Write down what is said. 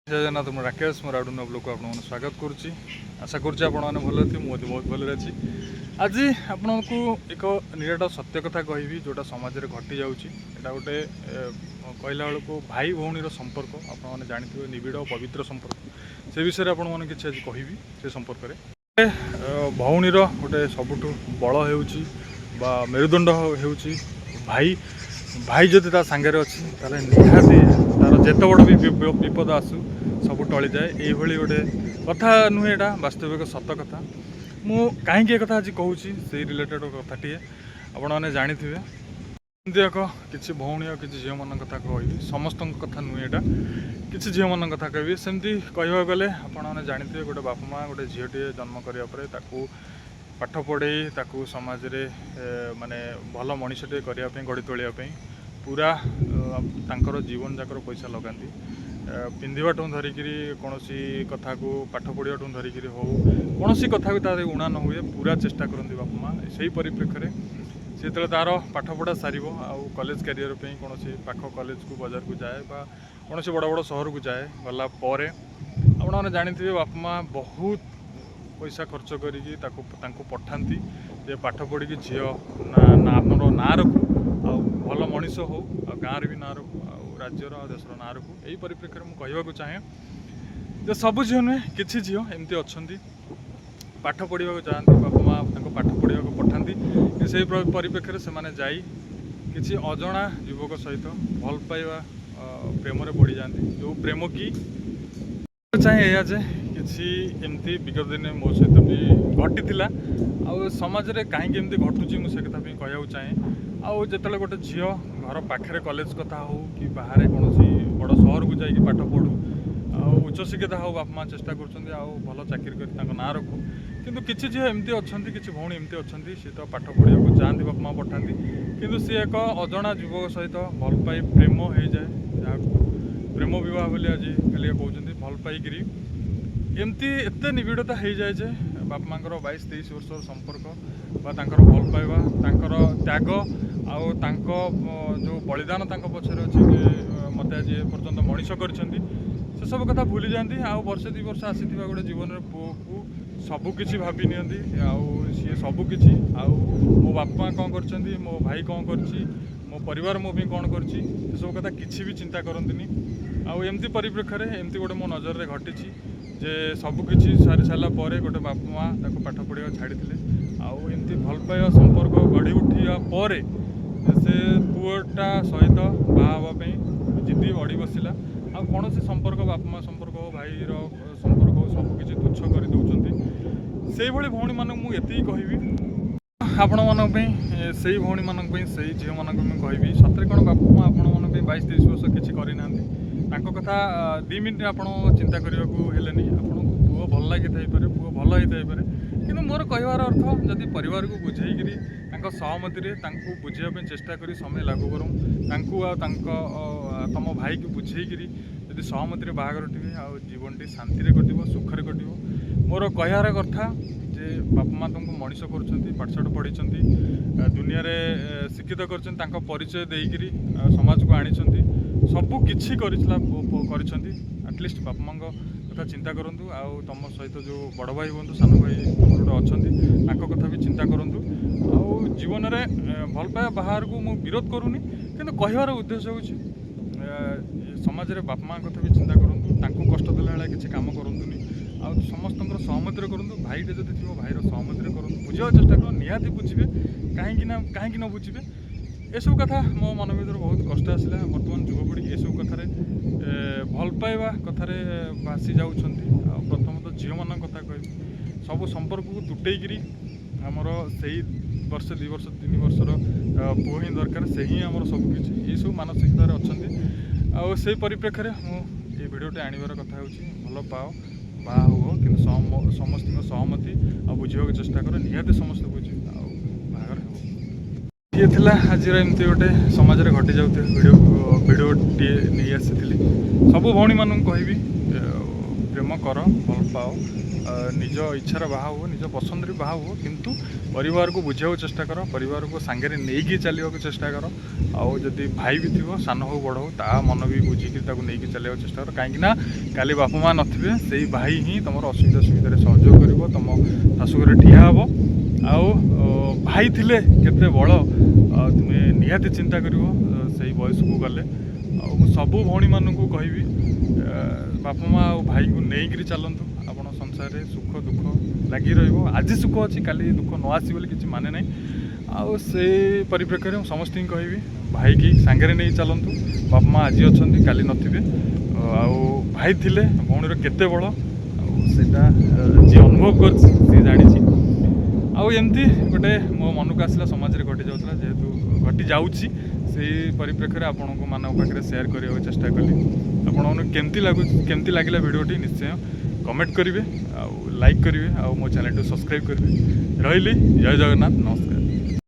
जय जगन्नाथ मु राकेश मोर आडू ब्लॉग को आपन स्वागत करुच्ची। आशा करुच्ची आपण मैंने भल थी मुझे बहुत भल अच्छी। आज आपन को एक निराट सत्य कथा कहबी जोटा समाज में घटी जाऊँगी। यहाँ गोटे कहला बेलू भाई भौणीर संपर्क आपने जानते निबिड़ पवित्र संपर्क से विषय आपन मैंने किसी आज कहबी से संपर्क में भौणीर गोटे सबुठ बल हो मेरुदंड हो भाई भाई जदि ता सांगे अच्छी निहाती तार जिते बड़ भी विपद आसू सब टली जाए। ये गोटे कथा नुहे यहाँ वास्तविक सत कथा। मु कहीं कथा आज कहूँ से रिलेटेड कथाटे आपने जानते एक किसी भौणी और किसी झील मान कथा कहबी समस्त कथा नुहे यहाँ किसी झील मान कथा कहबी सेमती कह गले आपने जानते गोटे बापा माँ गोटे झीलटे जन्म करने पाठ पढ़े ताकू समाज रे माने भल मनीषटे करने गढ़ी तोलियापी पूरा तांकर जीवन जाकर पैसा लगाती पिंधाठू धरिकी कौन कथा को पाठ पढ़ा धरिकी हो कौन कथा को तार उणा न हुए पूरा चेष्टा करती बापा माँ से परिप्रेक्षी से जो तार पाठ पढ़ा सार आउ कॉलेज कैरियर कौन पाख कॉलेज को बाजार को जाए कौन बड़ बड़ सहर को जाए गला आपने जानते बापा माँ बहुत पैसा खर्च करी पठाती जे पाठ पढ़ी झी आमर ना रखू आ भल मनीष हो गाँव भी ना रखू आ राज्यर देशर ना रखू। यही परिप्रेक्षी में कहवाक चाहे जे सब झील नुहे किसी झील एमती अच्छा पाठ पढ़ा जाती बापा माँ पाठ पढ़ा पठाती से परिप्रेक्षी से जाई किसी अजणा युवक सहित भल पाइबा प्रेम पड़ जाती जो प्रेम की चाहे या जे किसी एमती विगत दिन मो सहित भी घटी आउ समाज में कहीं एमती घटुची मुझे कथा भी कहूँ चाहे आउ जो गोटे झील घर पाखे कॉलेज कथा हो कि बाहर कौन बड़ सहर को जाकि पाठ पढ़ू उच्च शिक्षित हो बापा माँ चेष्टा कर भल चाकरी कर ना रखू किंतु किसी झील एमती अच्छा किसी भौणी एमती अच्छा सी तो पाठ पढ़ा जाती बापा माँ पठाती किंतु सी एक अजणा युवक सहित भल पाई प्रेम हो जाए जहाँ प्रेम विवाह बोली आज कल कहते भल पाइकी एमती एत निबिड़ता हो जाए जे बापा माँ 22-23 वर्ष संपर्क भल पाइबा त्याग आउ जो बलिदान पछरे अच्छे मत आज पर्यटन मनीष कर सब कथा भूली जाती आउ वर्षे 2 वर्ष आसी गोटे जीवन में पुओ को सबकि भावी नि सी सबकि मो बापा कौन कर मो भाई कौन कर मो परिवार मो भी कौन कर सब कथा किसी भी चिंता करती आउ एमती परिप्रेक्षी एमती गोटे मो नजर में घटी जे सबकि सारी सारा गोटे बापा माँ पाठ पढ़ा छाड़ी आउ एमती भल पाइबा संपर्क गढ़ी उठा से पुओटा सहित बाहापी जिद्दी बढ़ी बसला आ कौन संपर्क बापा माँ संपर्क हो भाईर संपर्क हो सबकि तुच्छ कर दौरान से भौणी मान मुझे कहबी आपण मानी से भौणी मान से झील मान कहबी सतरे कौन बापा माँ आपण मान 22-23 वर्ष किसी करना कथा 2 मिनिट आप चिंता करने आपको पुओ भल लगी पारे पुओ भल होता है कि मोर कहबार अर्थ जदि परिवार को बुझेकरी सहमति बुझापी चेष्टा करी समय लागू करूँ तम भाई को बुझेकरी जदि सहमति बाहागर टे आ जीवन टी शांति कट सुखरे कट मोर कहबार कथा जे बापा माँ तुमको मनीष कर पढ़ी दुनिया शिक्षित कर परिचय देकरी समाज को आनी सबू किसी एटलिस्ट बापा माँ कथा चिंता करूँ आउ तुम सहित जो बड़ भाई हूँ सान भाई तुम गोटे अच्छा कथा भी चिंता करूँ आउ जीवन में भल पाया बाहर को मुझे विरोध करूनी कि कहबार उद्देश्य हूँ समाज में बापा माँ कथा भी चिंता करूँ कष्ट देला किसी कम करूँ आ समस्त सहमति करूँ भाईटे जब थी भाईर सहमति करूँ बुझा चेष्टा कर निहाती बुझे कहीं न बुझे ये सब कथा मो मन भर बहुत कष्ट आसला बर्तमान युवपीढ़ी ये सब कथार भल पाइबा कथार भासी जाऊँच प्रथमतः झील मान कथा कह सब संपर्क को तुटेकरी आमर से वर्ष 2 वर्ष 3 वर्षर पुओ ही दरकार से ही आमर सबकि ये सब मानसिकतार अच्छा आ से परिप्रेक्षी मुझे भिडियोटे आणवर कथा भल पाओ बाहा हुआ कि समस्त सहमति आ बुझा चेष्टा कर निहाती समस्त बुझे बाहर ये थिला आज एमती गोटे समाज में घटी जाऊ भिडियोटी नहीं आसी सब भौणी मान कहबी प्रेम कर भल पाओ निज इच्छार बाहा हो निज पसंद बाहा हो किंतु परिवार को बुझाऊ चेष्टा कर परिवार को सांगे नहीं चलने को चेष्टा कर आउ जदि भाई भी थी सान हो बड़ हो ता मन भी बुझिकी नहीं चलने चेष्टा कर कहीं काली बापा माँ नथिबे से भाई ही तुम असुविधा सुविधा सहयोग कर तुम शाशुघर ठिया हम आउ भाई थिले केते बड़ तुम्हें निहाती चिंता कर से बयस को गले सबू भौणी मानू कहबी बापा माँ और भाई को नहीं चलतु आपण संसार सुख दुख लगी रज सुख अच्छी काली दुख न आस कि माने ना आउ से परिप्रेक्षी में समस्त कहबी भाई की सांगे नहीं चलतु बापा माँ आज अच्छा काली नथिबे आउ भाई थिले भौणीर केते बड़ आउटा जी अनुभव कर जानी आउ एमती गोटे मो मन को आसला समाज में घटी जाऊला जेहेतु घटी जाऊँगी से परिप्रेक्षी में आपण मान पाखे सेयार करने चेष्टा कली आपण केमती लगे भिडटी निश्चय कमेंट करेंगे आउ लाइक करेंगे आउ मो चैनल को सब्सक्राइब करेंगे रही जय जगन्नाथ नमस्कार।